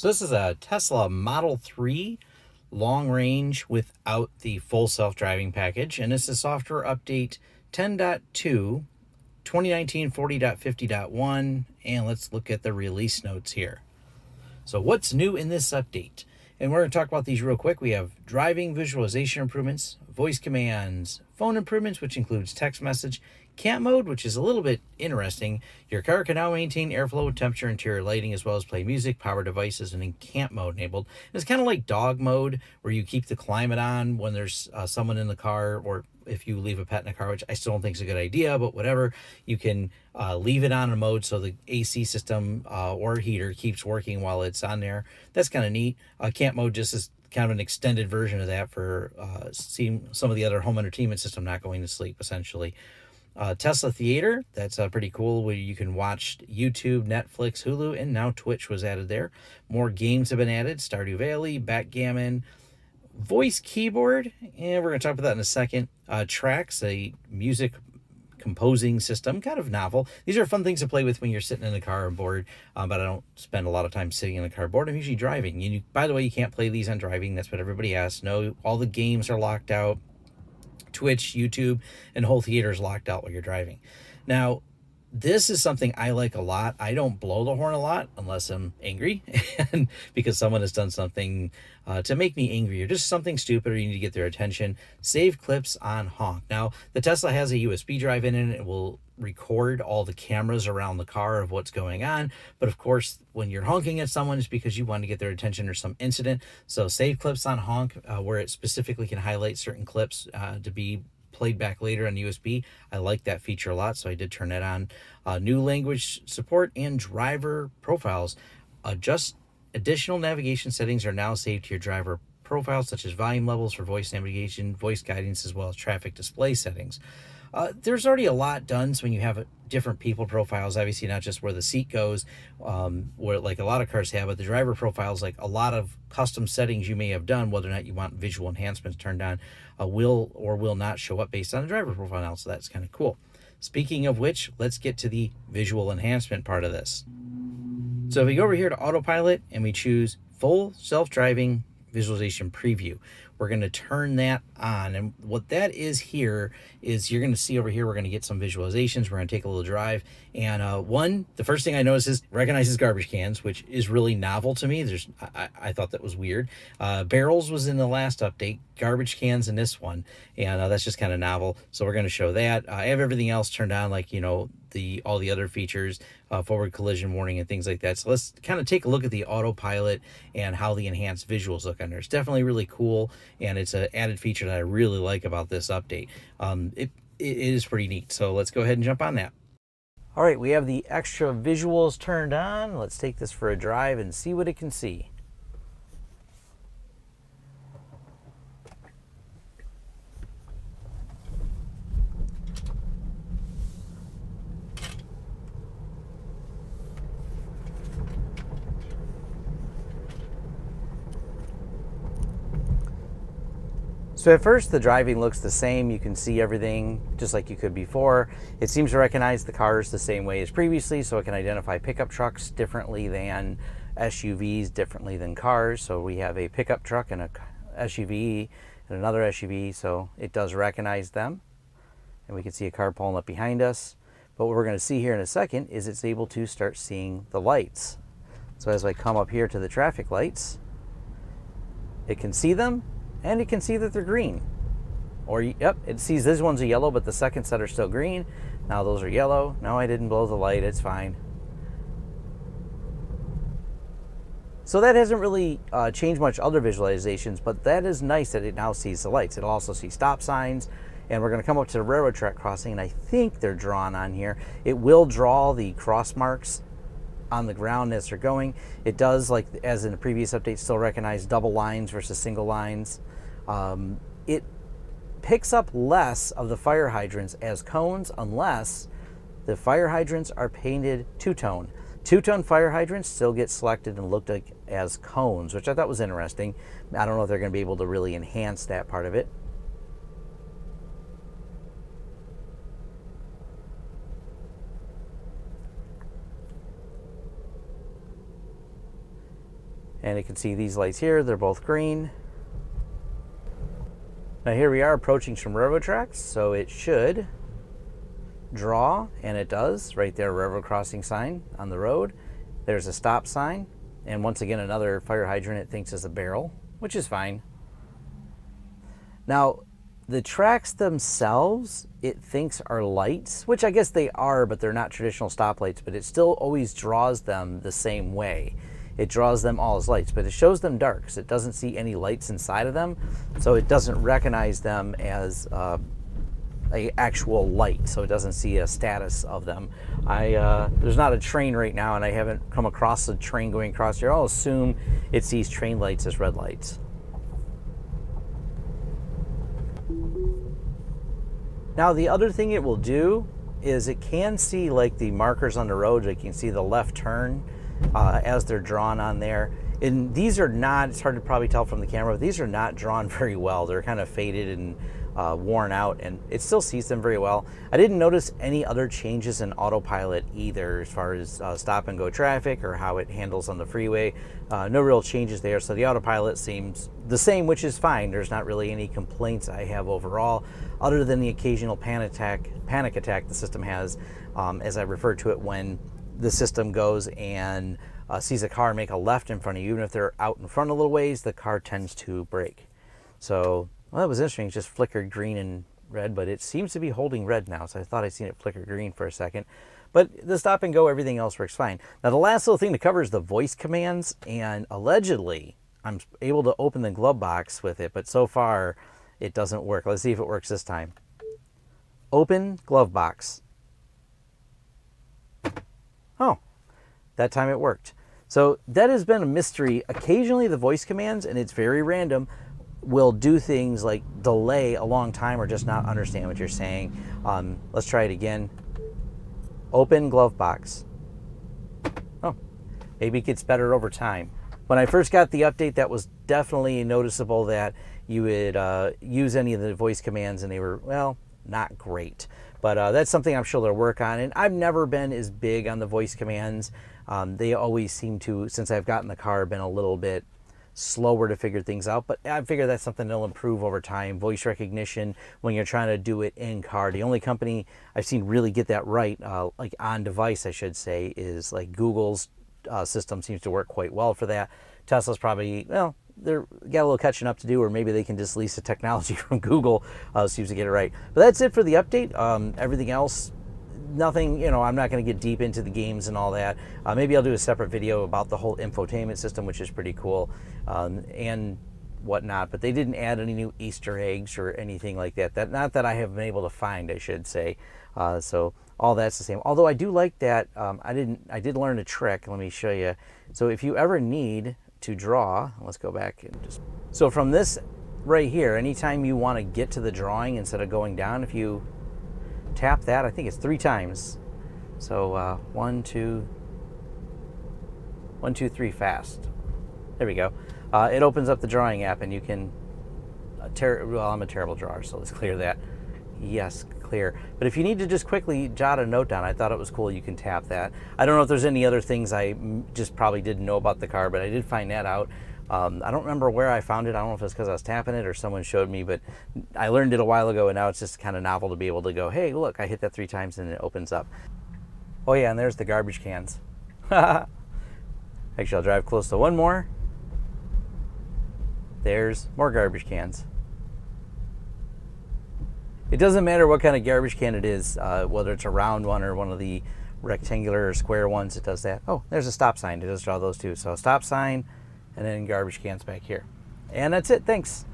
So this is a Tesla Model 3 long range without the full self-driving package, and this is software update 10.2, 2019 40.50.1, and let's look at the release notes here. So what's new in this update? And we're going to talk about these real quick. We have driving visualization improvements, voice commands, phone improvements, which includes text message, camp mode, which is a little bit interesting. Your car can now maintain airflow, temperature, interior lighting, as well as play music, power devices, and in camp mode enabled. It's kind of like dog mode, where you keep the climate on when there's someone in the car, or if you leave a pet in a car, which I still don't think is a good idea, but whatever. You can leave it on a mode so the AC system or heater keeps working while it's on there. That's kind of neat. Camp mode just is kind of an extended version of that for seeing some of the other home entertainment system not going to sleep, essentially. Tesla Theater, that's pretty cool, where you can watch YouTube, Netflix, Hulu, and now Twitch was added there. More games have been added: Stardew Valley, Backgammon, voice keyboard, and we're going to talk about that in a second. Tracks, a music composing system, kind of novel. These are fun things to play with when you're sitting in the car and bored, but I don't spend a lot of time sitting in the car bored. I'm usually driving. By the way, you can't play these on driving. That's what everybody asks. No, all the games are locked out. Twitch, YouTube, and whole theater is locked out while you're driving. Now, this is something I like a lot. I don't blow the horn a lot unless I'm angry, and because someone has done something to make me angry, or just something stupid, or you need to get their attention. Save clips on honk. Now, the Tesla has a USB drive in it. It will record all the cameras around the car of what's going on. But of course, when you're honking at someone, it's because you want to get their attention or some incident. So save clips on honk, where it specifically can highlight certain clips to be played back later on USB. I like that feature a lot, so I did turn that on. New language support and driver profiles. Just additional navigation settings are now saved to your driver profiles, such as volume levels for voice navigation, voice guidance, as well as traffic display settings. There's already a lot done, so when you have different people profiles, obviously not just where the seat goes, where like a lot of cars have, but the driver profiles, like a lot of custom settings you may have done, whether or not you want visual enhancements turned on, will or will not show up based on the driver profile now, so that's kind of cool. Speaking of which, let's get to the visual enhancement part of this. So if we go over here to autopilot and we choose full self-driving visualization preview, we're going to turn that on. And what that is here is you're going to see over here, we're going to get some visualizations. We're going to take a little drive. And the first thing I noticed is recognizes garbage cans, which is really novel to me. I thought that was weird. Barrels was in the last update, garbage cans in this one. And that's just kind of novel. So we're going to show that. I have everything else turned on, like, all the other features, forward collision warning and things like that. So let's kind of take a look at the autopilot and how the enhanced visuals look on there. It's definitely really cool, and it's an added feature that I really like about this update. It is pretty neat. So let's go ahead and jump on that. All right, we have the extra visuals turned on. Let's take this for a drive and see what it can see. So at first the driving looks the same. You can see everything just like you could before. It seems to recognize the cars the same way as previously, so it can identify pickup trucks differently than SUVs, differently than cars. So we have a pickup truck and a SUV and another SUV, so it does recognize them. And we can see a car pulling up behind us. But what we're going to see here in a second is it's able to start seeing the lights. So as I come up here to the traffic lights, it can see them, and it can see that they're green. Or, yep, it sees this one's a yellow, but the second set are still green. Now those are yellow. No, I didn't blow the light, it's fine. So that hasn't really changed much other visualizations, but that is nice that it now sees the lights. It'll also see stop signs, and we're gonna come up to the railroad track crossing, and I think they're drawn on here. It will draw the cross marks on the ground as they're going. It does, like as in the previous update, still recognize double lines versus single lines. It picks up less of the fire hydrants as cones unless the fire hydrants are painted two-tone. Two-tone fire hydrants still get selected and looked like as cones, which I thought was interesting. I don't know if they're going to be able to really enhance that part of it. And you can see these lights here, they're both green. Now here we are approaching some railroad tracks, so it should draw, and it does. Right there, railroad crossing sign on the road. There's a stop sign, and once again another fire hydrant it thinks is a barrel, which is fine. Now the tracks themselves it thinks are lights, which I guess they are, but they're not traditional stoplights, but it still always draws them the same way. It draws them all as lights, but it shows them dark because it doesn't see any lights inside of them, so it doesn't recognize them as a actual light, so it doesn't see a status of them. There's not a train right now, and I haven't come across a train going across here. I'll assume it sees train lights as red lights. Now the other thing it will do is it can see like the markers on the road. You can see the left turn as they're drawn on there. And these are not, it's hard to probably tell from the camera, but these are not drawn very well. They're kind of faded and worn out, and it still sees them very well. I didn't notice any other changes in autopilot either as far as stop and go traffic or how it handles on the freeway. No real changes there, so the autopilot seems the same, which is fine. There's not really any complaints I have overall, other than the occasional panic attack the system has, as I refer to it, when the system goes and sees a car make a left in front of you. Even if they're out in front a little ways, the car tends to brake. So, well, that was interesting. It just flickered green and red, but it seems to be holding red now, so I thought I'd seen it flicker green for a second. But the stop and go, everything else works fine. Now, the last little thing to cover is the voice commands, and allegedly, I'm able to open the glove box with it, but so far, it doesn't work. Let's see if it works this time. Open glove box. Oh, that time it worked. So that has been a mystery. Occasionally the voice commands, and it's very random, will do things like delay a long time or just not understand what you're saying. Let's try it again. Open glove box. Oh, maybe it gets better over time. When I first got the update, that was definitely noticeable that you would use any of the voice commands and they were, well, not great. But that's something I'm sure they'll work on. And I've never been as big on the voice commands. They always seem to, since I've gotten the car, been a little bit slower to figure things out. But I figure that's something that'll improve over time. Voice recognition, when you're trying to do it in car. The only company I've seen really get that right, like on device, I should say, is like Google's system seems to work quite well for that. Tesla's probably, well, they're got a little catching up to do, or maybe they can just lease the technology from Google. Seems to get it right. But that's it for the update. Everything else, nothing, you know, I'm not going to get deep into the games and all that. Maybe I'll do a separate video about the whole infotainment system, which is pretty cool, and whatnot. But they didn't add any new Easter eggs or anything like that. Not that I have been able to find, I should say. So all that's the same. Although I do like that. I did learn a trick. Let me show you. So if you ever need to draw, let's go back and just, so from this right here, anytime you want to get to the drawing instead of going down, if you tap that, I think it's 3 times. So 1, 2, 1, 2, 3 fast. There we go. It opens up the drawing app, and you can well, I'm a terrible drawer, so let's clear that. Yes, clear. But if you need to just quickly jot a note down, I thought it was cool, you can tap that. I don't know if there's any other things I just probably didn't know about the car, but I did find that out. I don't remember where I found it. I don't know if it's because I was tapping it or someone showed me, but I learned it a while ago, and now it's just kind of novel to be able to go, hey, look, I hit that 3 times and it opens up. Oh yeah, and there's the garbage cans. Actually, I'll drive close to one more. There's more garbage cans. It doesn't matter what kind of garbage can it is, whether it's a round one or one of the rectangular or square ones, it does that. Oh, there's a stop sign. It does draw those too. So stop sign, and then garbage cans back here. And that's it. Thanks.